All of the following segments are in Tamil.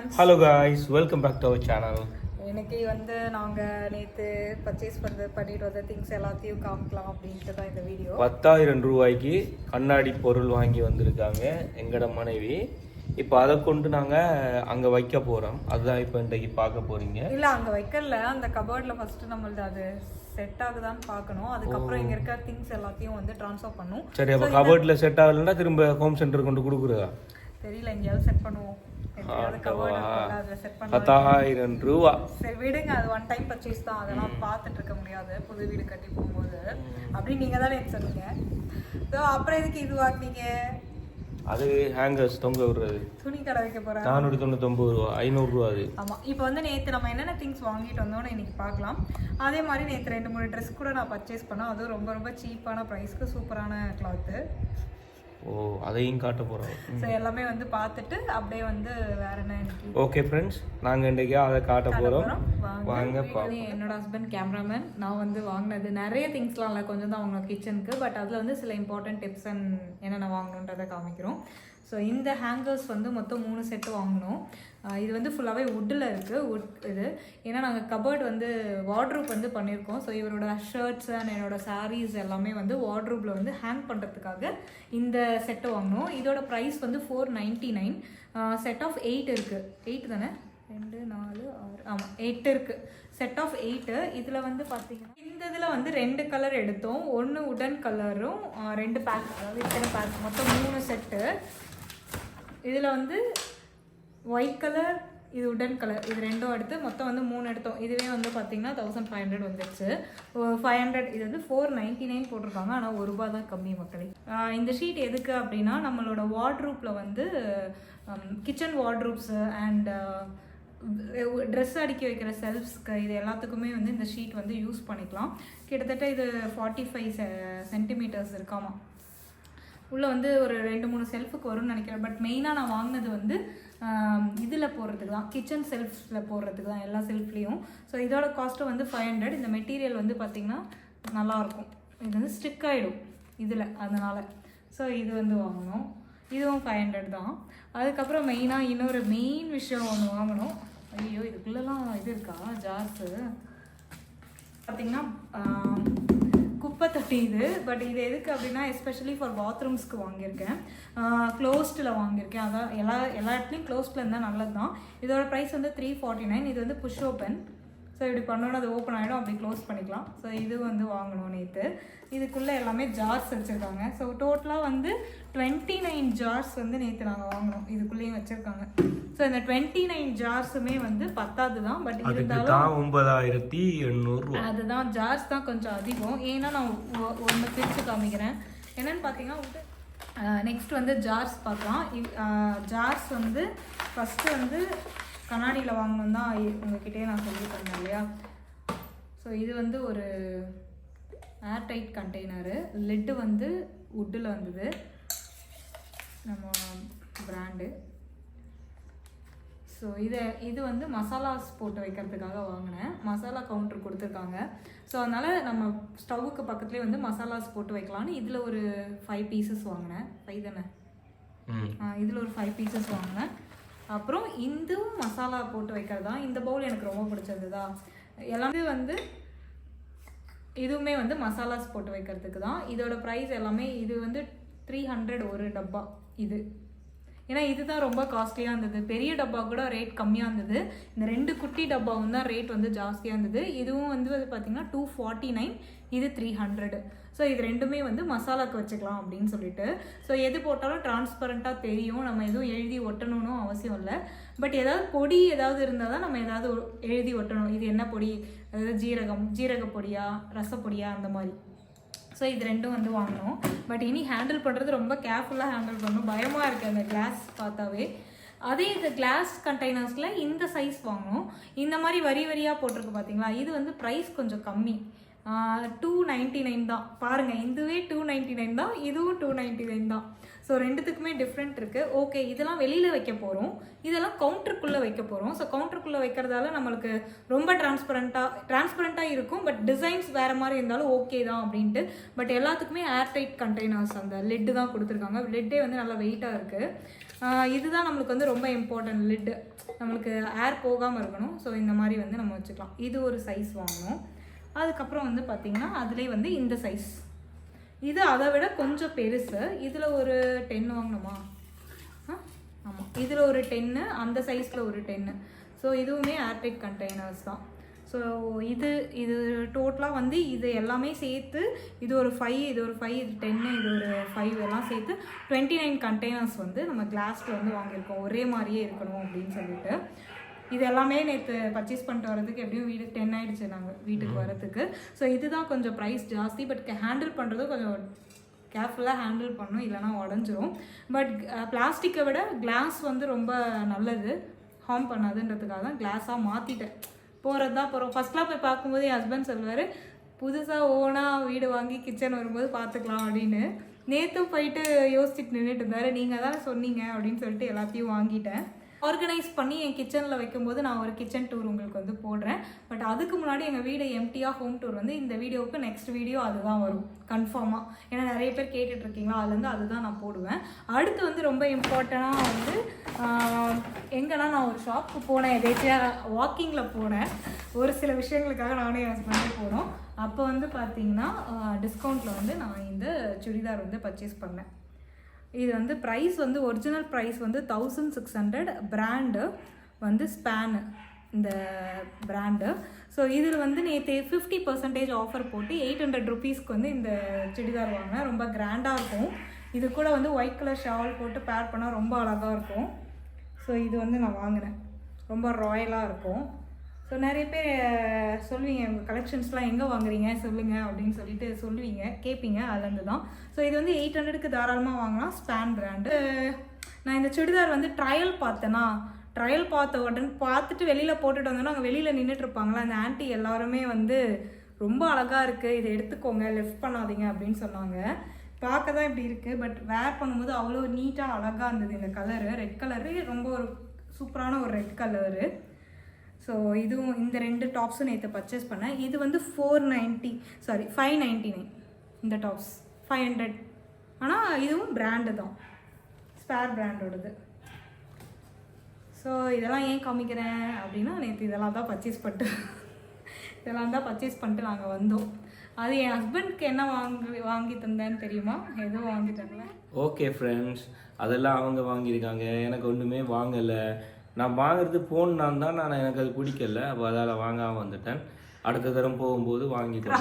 Friends. Hello guys, welcome back to our channel. இன்னைக்கு வந்து நாங்கள் நேற்று பர்ச்சேஸ் பண்ணிட்டு வந்த திங்ஸ் எல்லாத்தையும் காமிக்கலாம் அப்படின்ட்டு தான் இந்த வீடியோ. 10,000 ரூபாய்க்கு கண்ணாடி பொருள் வாங்கி வந்திருக்காங்க எங்களோட மனைவி. இப்போ அதை கொண்டு நாங்கள் அங்கே வைக்க போகிறோம். அதுதான் இப்போ இன்றைக்கு பார்க்க போகிறீங்க. இல்லை, அங்கே வைக்கல, அந்த கபோர்டில் ஃபஸ்ட்டு நம்மளது அது செட் ஆகுதான்னு பார்க்கணும். அதுக்கப்புறம் இங்கே இருக்க திங்ஸ் எல்லாத்தையும் வந்து ட்ரான்ஸ்ஃபர் பண்ணும். சரி, அப்போ கபோர்டில் செட் ஆகலைன்னா திரும்ப ஹோம் சென்டர் கொண்டு கொடுக்குறதா? தெரியல, எங்கேயாவது செட் பண்ணுவோம். 10,000 ரூபா. சரி விடுங்க, அது ஒன் டைம் பர்ச்சேஸ் தான், அதெல்லாம் பார்த்துட்டு இருக்க முடியாது. புது வீடு கட்டி போகும்போது அப்படி நீங்கள் தானே சொன்னீங்க. ஸோ அப்புறம் எதுக்கு இது வாங்கினீங்க? அது ஹேங்கர்ஸ் தொங்க விடுறது, துணி கடை வைக்க போகிறேன். 499 ரூபா, 500 ரூபா அது. ஆமாம், இப்போ வந்து நேற்று நம்ம என்னென்ன திங்ஸ் வாங்கிட்டு வந்தோம்னு இன்னைக்கு பார்க்கலாம். அதே மாதிரி நேற்று 2-3 ட்ரெஸ் கூட நான் பர்ச்சேஸ் பண்ணேன். அதுவும் ரொம்ப ரொம்ப சீப்பான ப்ரைஸ்க்கு சூப்பரான கிளாத்து. ஓ, அதையும் காட்ட போகிறோம். ஸோ எல்லாமே வந்து பார்த்துட்டு அப்படியே வந்து வேற என்ன இன்னைக்கு. ஓகே ஃப்ரெண்ட்ஸ், நாங்கள் இன்றைக்கி அதை காட்ட போகிறோம். வாங்க பார்ப்போம். என்னோட ஹஸ்பண்ட் கேமராமேன். நான் வந்து வாங்கினது நிறைய திங்ஸ்லாம் இல்லை, கொஞ்சம் தான் வாங்கினோம் கிச்சனுக்கு. பட் அதில் வந்து சில இம்பார்ட்டன்ட் டிப்ஸ் அண்ட் என்னென்ன வாங்கணுன்றதை காமிக்கிறோம். ஸோ இந்த ஹேங்கர்ஸ் வந்து மொத்தம் 3 செட்டு வாங்கினோம். இது வந்து ஃபுல்லாகவே வுட்டில் இருக்குது. இது ஏன்னா நாங்கள் கபோர்ட் வந்து வார்ட்ரூப் வந்து பண்ணியிருக்கோம். ஸோ இவரோட ஷர்ட்ஸ் அண்ட் என்னோட சாரீஸ் எல்லாமே வந்து வார்ட்ரூப்பில் வந்து ஹேங் பண்ணுறதுக்காக இந்த செட்டை வாங்கினோம். இதோட ப்ரைஸ் வந்து 499. செட் ஆஃப் 8 இருக்குது. 8 தானே? 2 4 6, ஆமாம் 8 இருக்குது. Set of 8. இதில் வந்து பார்த்தீங்கன்னா இந்த இதில் வந்து 2 கலர் எடுத்தோம். 1 உடன் கலரும் 2 பேக், அதாவது இத்தனை பேக், மொத்தம் 3 செட்டு. இதில் வந்து ஒயிட் கலர், இது உடன் கலர், இது ரெண்டும் எடுத்து மொத்தம் வந்து 3 எடுத்தோம். இதுவே வந்து பார்த்தீங்கன்னா 1500 வந்துடுச்சு. 500, இது வந்து 499 போட்டிருக்காங்க. ஆனால் ₹1 தான் கம்மி மக்களே. இந்த ஷீட் எதுக்கு அப்படின்னா நம்மளோட வார்ட்ரூப்பில் வந்து கிச்சன் வார்ட்ரூப்ஸு அண்ட் ட்ரெஸ் அடுக்கி வைக்கிற செல்ஃப்ஸ்க்கு இது எல்லாத்துக்குமே வந்து இந்த ஷீட் வந்து யூஸ் பண்ணிக்கலாம். கிட்டத்தட்ட இது 45 சென்டிமீட்டர்ஸ் இருக்காமா. உள்ளே வந்து ஒரு 2-3 செல்ஃபுக்கு வரும்னு நினைக்கிறேன். பட் மெயினாக நான் வாங்கினது வந்து இதில் போடுறதுக்கு தான், கிச்சன் செல்ஃபில் போடுறதுக்கு தான், எல்லா செல்ஃப்லேயும். ஸோ இதோட காஸ்ட்டு வந்து 500. இந்த மெட்டீரியல் வந்து பார்த்திங்கன்னா நல்லாயிருக்கும். இது வந்து ஸ்டிக் ஆகிடும் இதில், அதனால். ஸோ இது வந்து வாங்கணும். இதுவும் 500 தான். அதுக்கப்புறம் மெயினாக இன்னொரு மெயின் விஷயம் ஒன்று வாங்கணும். ஐயோ, இதுக்குள்ளெல்லாம் இது இருக்கா, ஜார்ஸு பார்த்திங்கன்னா குப்பை தொட்டி இது. பட் இது எதுக்கு அப்படின்னா எஸ்பெஷலி ஃபார் பாத்ரூம்ஸ்க்கு வாங்கியிருக்கேன். க்ளோஸ்டில் வாங்கியிருக்கேன். அதான் எல்லா இடத்துலையும் க்ளோஸ்டில் இருந்தால் நல்லது தான். இதோட ப்ரைஸ் வந்து 349. இது வந்து புஷ் ஓப்பன். ஸோ இப்படி பண்ணோன்னா அது ஓப்பன் ஆகிடும், அப்படி க்ளோஸ் பண்ணிக்கலாம். ஸோ இது வந்து வாங்கணும் நேற்று. இதுக்குள்ளே எல்லாமே ஜார்ஸ் வச்சுருக்காங்க. ஸோ டோட்டலாக வந்து 29 ஜார்ஸ் வந்து நேற்று நாங்கள் வாங்கினோம். இதுக்குள்ளேயும் வச்சுருக்காங்க. ஸோ இந்த 29 ஜார்ஸுமே வந்து பத்தாது தான். பட் இருந்தாலும் 9,800. அதுதான், ஜார்ஸ் தான் கொஞ்சம் அதிகம். ஏன்னா நான் ஒன்று பிரித்து காமிக்கிறேன். என்னென்னு பார்த்தீங்கன்னா நெக்ஸ்ட் வந்து ஜார்ஸ் பார்க்கலாம். ஜார்ஸ் வந்து ஃபஸ்ட்டு வந்து கண்ணாடியில் வாங்கணும் தான் உங்ககிட்டயே நான் சொல்லி தந்தேன் இல்லையா. ஸோ இது வந்து ஒரு ஏர்டைட் கண்டெய்னரு. லிட்டு வந்து வுட்டில் வந்தது, நம்ம பிராண்டு. ஸோ இது வந்து மசாலாஸ் போட்டு வைக்கிறதுக்காக வாங்கினேன். மசாலா கவுண்டர் கொடுத்துருக்காங்க. ஸோ அதனால் நம்ம ஸ்டவ்வுக்கு பக்கத்துலேயே வந்து மசாலாஸ் போட்டு வைக்கலான்னு இதில் ஒரு 5 பீசஸ் வாங்கினேன். 5 தானே? இதில் ஒரு 5 பீசஸ் வாங்கினேன். அப்புறம் இதுவும் மசாலா போட்டு வைக்கிறது தான். இந்த பவுல் எனக்கு ரொம்ப பிடிச்சது தான். எல்லாமே வந்து இதுவுமே வந்து மசாலாஸ் போட்டு வைக்கிறதுக்கு தான். இதோட ப்ரைஸ் எல்லாமே இது வந்து 300 ஒரு டப்பா இது. ஏன்னா இதுதான் ரொம்ப காஸ்ட்லியாக இருந்தது. பெரிய டப்பா கூட ரேட் கம்மியாக இருந்தது. இந்த 2 குட்டி டப்பாவும் தான் ரேட் வந்து ஜாஸ்தியாக இருந்தது. இதுவும் வந்து பார்த்திங்கன்னா 249, இது 300. ஸோ இது ரெண்டுமே வந்து மசாலாவுக்கு வச்சுக்கலாம் அப்படின்னு சொல்லிட்டு. ஸோ எது போட்டாலும் டிரான்ஸ்பரண்ட்டாக தெரியும். நம்ம எதுவும் எழுதி ஒட்டணும்னு அவசியம் இல்லை. பட் ஏதாவது பொடி ஏதாவது இருந்தால் தான் நம்ம ஏதாவது எழுதி ஒட்டணும். இது என்ன பொடி, அதாவது ஜீரக பொடியா, ரசப்பொடியா, அந்த மாதிரி. ஸோ இது ரெண்டும் வந்து வாங்கினோம். பட் இனி ஹேண்டில் பண்ணுறது ரொம்ப கேர்ஃபுல்லாக ஹேண்டில் பண்ணணும். பயமாக இருக்குது அந்த கிளாஸ் பார்த்தாவே. அதே இந்த கிளாஸ் கண்டெய்னர்ஸில் இந்த சைஸ் வாங்கணும். இந்த மாதிரி வரியாக போட்டிருக்கு பார்த்தீங்களா, இது வந்து ப்ரைஸ் கொஞ்சம் கம்மி. 299 தான். பாருங்கள், இதுவே 299 தான், இதுவும் 299 தான். ஸோ ரெண்டுத்துக்குமே டிஃப்ரெண்ட் இருக்குது. ஓகே, இதெல்லாம் வெளியில் வைக்க போகிறோம், இதெல்லாம் கவுண்டருக்குள்ளே வைக்க போகிறோம். ஸோ கவுண்டருக்குள்ளே வைக்கிறதால நம்மளுக்கு ரொம்ப டிரான்ஸ்பரண்ட்டாக இருக்கும். பட் டிசைன்ஸ் வேறு மாதிரி இருந்தாலும் ஓகே தான் அப்படின்ட்டு. பட் எல்லாத்துக்குமே ஏர்டைட் கண்டெய்னர்ஸ், அந்த லிட்டு தான் கொடுத்துருக்காங்க. லிட்டே வந்து நல்லா வெயிட்டாக இருக்குது. இதுதான் நம்மளுக்கு வந்து ரொம்ப இம்பார்ட்டன்ட் லிட்டு, நம்மளுக்கு ஏர் போகாமல் இருக்கணும். ஸோ இந்த மாதிரி வந்து நம்ம வச்சுக்கலாம். இது ஒரு சைஸ் வாங்கணும். அதுக்கப்புறம் வந்து பார்த்திங்கன்னா அதிலே வந்து இந்த சைஸ், இது அதை விட கொஞ்சம் பெருசு. இதில் ஒரு 10 வாங்கணுமா? ஆமாம், இதில் ஒரு 10, அந்த சைஸில் ஒரு 10. ஸோ இதுவுமே ஏர்டைட் கண்டெய்னர்ஸ் தான். ஸோ இது டோட்டலாக வந்து இது எல்லாமே சேர்த்து இது ஒரு 5, இது ஒரு 5, இது 10, இது ஒரு 5 எல்லாம் சேர்த்து 29 கண்டெய்னர்ஸ் வந்து நம்ம கிளாஸில் வந்து வாங்கியிருக்கோம். ஒரே மாதிரியே இருக்கணும் அப்படின்னு சொல்லிட்டு. இது எல்லாமே நேற்று பர்ச்சேஸ் பண்ணிட்டு வரதுக்கு எப்படியும் வீடு 10 ஆகிடுச்சு நாங்கள் வீட்டுக்கு வரதுக்கு. ஸோ இதுதான் கொஞ்சம் ப்ரைஸ் ஜாஸ்தி, பட் ஹேண்டில் பண்ணுறது கொஞ்சம் கேர்ஃபுல்லாக ஹேண்டில் பண்ணணும், இல்லைனா உடஞ்சிரும். பட் பிளாஸ்டிக்கை விட கிளாஸ் வந்து ரொம்ப நல்லது, ஹார்ம் பண்ணாதுன்றதுக்காக தான் கிளாஸாக மாற்றிட்டேன். போகிறது தான் போகிறோம். ஃபஸ்ட்லாம் போய் பார்க்கும்போது என் ஹஸ்பண்ட் சொல்லுவார், புதுசாக ஓனாக வீடு வாங்கி கிச்சன் வரும்போது பார்த்துக்கலாம் அப்படின்னு. நேற்றும் போயிட்டு யோசிச்சுட்டு நின்றுட்டு இருந்தார். நீங்கள் தான் சொன்னீங்க அப்படின்னு சொல்லிட்டு எல்லாத்தையும் வாங்கிட்டேன். ஆர்கனைஸ் பண்ணி என் கிச்சனில் வைக்கும்போது நான் ஒரு கிச்சன் டூர் உங்களுக்கு வந்து போடுறேன். பட் அதுக்கு முன்னாடி எங்கள் வீடு எம்டியாக ஹோம் டூர் வந்து இந்த வீடியோவுக்கு நெக்ஸ்ட் வீடியோ அதுதான் வரும் கன்ஃபார்மாக. ஏன்னா நிறைய பேர் கேட்டுட்ருக்கீங்களா, அதுலேருந்து அதுதான் நான் போடுவேன். அடுத்து வந்து ரொம்ப இம்பார்ட்டண்ட்டாக வந்து எங்கன்னா நான் ஒரு ஷாப்புக்கு போனேன், எதாச்சியாக வாக்கிங்கில் போனேன். ஒரு சில விஷயங்களுக்காக நானே என் ஹஸ்பண்டே போனோம். அப்போ வந்து பார்த்தீங்கன்னா டிஸ்கவுண்ட்டில் வந்து நான் இந்த சுடிதார் வந்து பர்ச்சேஸ் பண்ணேன். இது வந்து ப்ரைஸ் வந்து ஒரிஜினல் ப்ரைஸ் வந்து 1600, பிராண்டு வந்து ஸ்பேனு இந்த பிராண்டு. ஸோ இதில் வந்து நேற்று 50% ஆஃபர் போட்டு 800 ருபீஸ்க்கு வந்து இந்த சுடிதார் வாங்கினேன். ரொம்ப கிராண்டாக இருக்கும். இது கூட வந்து ஒயிட் கலர் ஷால் போட்டு பேர் பண்ணால் ரொம்ப அழகாக இருக்கும். ஸோ இது வந்து நான் வாங்கினேன், ரொம்ப ராயலாக இருக்கும். ஸோ நிறைய பேர் சொல்லுவீங்க உங்கள் கலெக்ஷன்ஸ்லாம் எங்கே வாங்குறீங்க சொல்லுங்கள் அப்படின்னு சொல்லிட்டு சொல்லுவீங்க, கேட்பீங்க. அதுலேருந்து தான். ஸோ இது வந்து 800க்கு தாராளமாக வாங்கலாம், ஸ்பேன் பிராண்டு. நான் இந்த சுடிதார் வந்து ட்ரையல் பார்த்தேன்னா, ட்ரையல் பார்த்த உடனே பார்த்துட்டு வெளியில் போட்டுட்டு வந்தோன்னா அங்கே வெளியில் நின்றுட்டு இருப்பாங்களா அந்த ஆன்ட்டி எல்லாருமே வந்து ரொம்ப அழகாக இருக்குது, இதை எடுத்துக்கோங்க, லெஃப்ட் பண்ணாதீங்க அப்படின்னு சொன்னாங்க. பார்க்க தான் இப்படி இருக்குது, பட் வேர் பண்ணும்போது அவ்வளோ நீட்டாக அழகாக இருந்தது. இந்த கலரு ரெட் கலரு ரொம்ப ஒரு சூப்பரான ஒரு ரெட் கலரு. ஸோ இதுவும் இந்த 2 டாப்ஸும் நேற்று பர்ச்சேஸ் பண்ணேன். இது வந்து 599 இந்த டாப்ஸ் 500. ஆனால் இதுவும் பிராண்டு தான், ஸ்பேர் பிராண்டோடது. ஸோ இதெல்லாம் ஏன் காமிக்கிறேன் அப்படின்னா நேற்று இதெல்லாம் தான் பர்ச்சேஸ் பண்ணிட்டு நாங்கள் வந்தோம். அது என் ஹஸ்பண்ட்க்கு என்ன வாங்கி தந்தேன்னு தெரியுமா? எதுவும் வாங்கி தரல. ஓகே ஃப்ரெண்ட்ஸ், அதெல்லாம் அவங்க வாங்கியிருக்காங்க, எனக்கு ஒன்றுமே வாங்கலை. நான் வாங்குறது போனான் தான், நான் எனக்கு அது பிடிக்கல, அப்போ அதால் வாங்காமல் வந்துட்டேன். அடுத்த தரம் போகும்போது வாங்கிட்டேன்.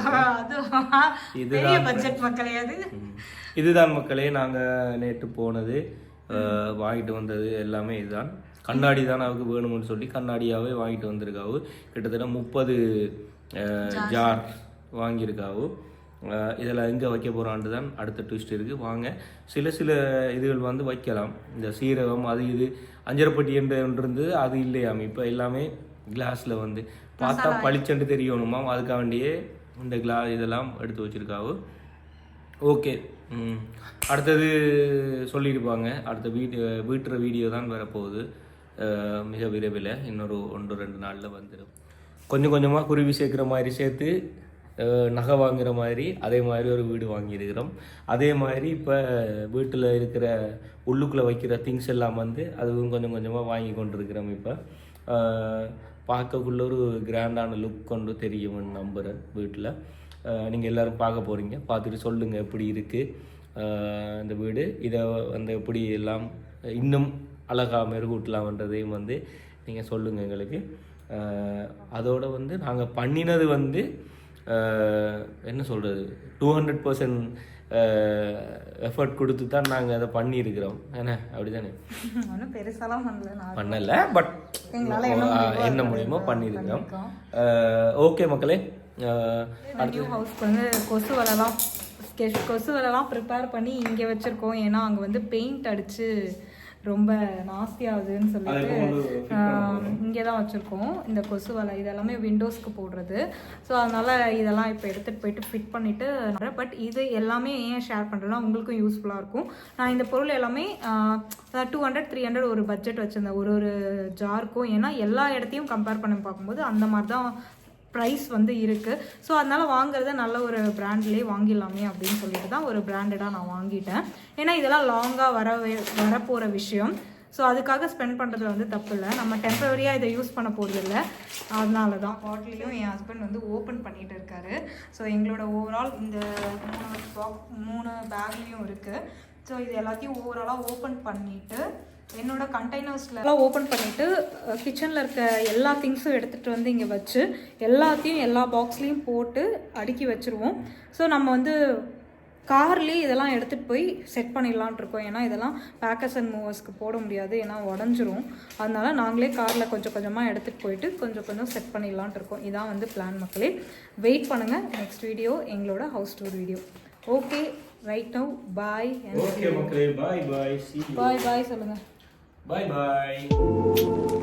இதுதான் மக்களே நாங்கள் நேற்று போனது, வாங்கிட்டு வந்தது எல்லாமே இதுதான். கண்ணாடி தான் அவருக்கு வேணும்னு சொல்லி கண்ணாடியாகவே வாங்கிட்டு வந்திருக்காவு. கிட்டத்தட்ட 30 ஜார் வாங்கியிருக்காவு. இதில் எங்கே வைக்க போகிறான்ட்டு தான் அடுத்த ட்விஸ்ட் இருக்குது. வாங்க, சில இதுகள் வந்து வைக்கலாம். இந்த சீரகம் அது இது அஞ்சரைப்பட்டி என்று இருந்து அது இல்லையாம். இப்போ எல்லாமே கிளாஸில் வந்து பார்த்தா பளிச்சண்டு தெரியணுமா, அதுக்காக வேண்டியே இந்த இதெல்லாம் எடுத்து வச்சுருக்காவு. ஓகே, அடுத்தது சொல்லியிருப்பாங்க. அடுத்த வீடியோ தான் வரப்போகுது மிக விரைவில், இன்னொரு 1-2 நாளில் வந்துடும். கொஞ்சம் கொஞ்சமாக குருவி சேர்க்குற மாதிரி சேர்த்து நகை வாங்குகிற மாதிரி அதே மாதிரி ஒரு வீடு வாங்கியிருக்கிறோம். அதே மாதிரி இப்போ வீட்டில் இருக்கிற உள்ளுக்குள்ளே வைக்கிற திங்ஸ் எல்லாம் வந்து அதுவும் கொஞ்சம் கொஞ்சமாக வாங்கி கொண்டு இருக்கிறோம். இப்போ பார்க்கக்குள்ள ஒரு கிராண்டான லுக் கொண்டு தெரியும்னு நம்புகிறேன். வீட்டில் நீங்கள் எல்லோரும் பார்க்க போகிறீங்க, பார்த்துட்டு சொல்லுங்கள் எப்படி இருக்குது இந்த வீடு. இதை வந்து எப்படி எல்லாம் இன்னும் அழகாக மெருகூட்டலாம்ன்றதையும் வந்து நீங்கள் சொல்லுங்கள் எங்களுக்கு. அதோடு வந்து நாங்கள் பண்ணினது வந்து என்ன சொல்கிறது, 200% எஃபர்ட் கொடுத்து தான் நாங்கள் அதை பண்ணியிருக்கிறோம். ஏன்னா அப்படி தானே, பெருசாலாம் பண்ணலை, பட் என்ன முடியுமோ பண்ணியிருக்கிறோம். ஓகே மக்களே, நியூ ஹவுஸ்க்கு வந்து கொசு வலைலாம் ப்ரிப்பேர் பண்ணி இங்கே வச்சுருக்கோம். ஏன்னா அங்கே வந்து பெயிண்ட் அடித்து ரொம்ப நாஸ்தி ஆகுதுன்னு சொல்லிட்டு இங்கே தான் வச்சுருக்கோம். இந்த கொசு வலை இதெல்லாமே விண்டோஸ்க்கு போடுறது. ஸோ அதனால் இதெல்லாம் இப்போ எடுத்துகிட்டு போயிட்டு ஃபிட் பண்ணிவிட்டு, பட் இது எல்லாமே ஏன் ஷேர் பண்ணுறேன்னா உங்களுக்கும் யூஸ்ஃபுல்லாக இருக்கும். நான் இந்த பொருள் எல்லாமே 200-300 ஒரு பட்ஜெட் வச்சுருந்தேன் ஒரு ஜாருக்கும். ஏன்னா எல்லா இடத்தையும் கம்பேர் பண்ணி பார்க்கும்போது அந்த மாதிரி தான் ப்ரைஸ் வந்து இருக்குது. ஸோ அதனால் வாங்குறத நல்ல ஒரு பிராண்ட்லேயே வாங்கிடலாமே அப்படின்னு சொல்லிட்டு தான் ஒரு பிராண்டடாக நான் வாங்கிட்டேன். ஏன்னா இதெல்லாம் லாங்காக வரப்போகிற விஷயம். ஸோ அதுக்காக ஸ்பெண்ட் பண்ணுறதுல வந்து தப்பு இல்லை. நம்ம டெம்பரரியாக இதை யூஸ் பண்ண போகிறதில்ல. அதனால தான் பாட்டிலையும் என் ஹஸ்பண்ட் வந்து ஓப்பன் பண்ணிகிட்டு இருக்காரு. ஸோ எங்களோட ஓவரால் இந்த 3 பேக்லேயும் இருக்குது. ஸோ இது எல்லாத்தையும் ஓவராலாக ஓப்பன் பண்ணிவிட்டு என்னோட கண்டெய்னர்ஸ்லாம் ஓப்பன் பண்ணிவிட்டு கிச்சனில் இருக்க எல்லா திங்ஸும் எடுத்துகிட்டு வந்து இங்கே வச்சு எல்லாத்தையும் எல்லா பாக்ஸ்லேயும் போட்டு அடுக்கி வச்சுருவோம். ஸோ நம்ம வந்து கார்லேயே இதெல்லாம் எடுத்துகிட்டு போய் செட் பண்ணிடலான் இருக்கோம். ஏன்னா இதெல்லாம் பேக்கர்ஸ் அண்ட் மூவர்ஸ்க்கு போட முடியாது, ஏன்னா உடஞ்சிரும். அதனால நாங்களே காரில் கொஞ்சம் கொஞ்சமாக எடுத்துகிட்டு போயிட்டு கொஞ்சம் கொஞ்சம் செட் பண்ணிடலான் இருக்கோம். இதான் வந்து பிளான் மக்களே. வெயிட் பண்ணுங்கள், நெக்ஸ்ட் வீடியோ எங்களோட house tour video. Okay, right now bye. Okay மக்களே, பாய் பாய். பாய் பாய் சொல்லுங்கள். பாய் பாய்.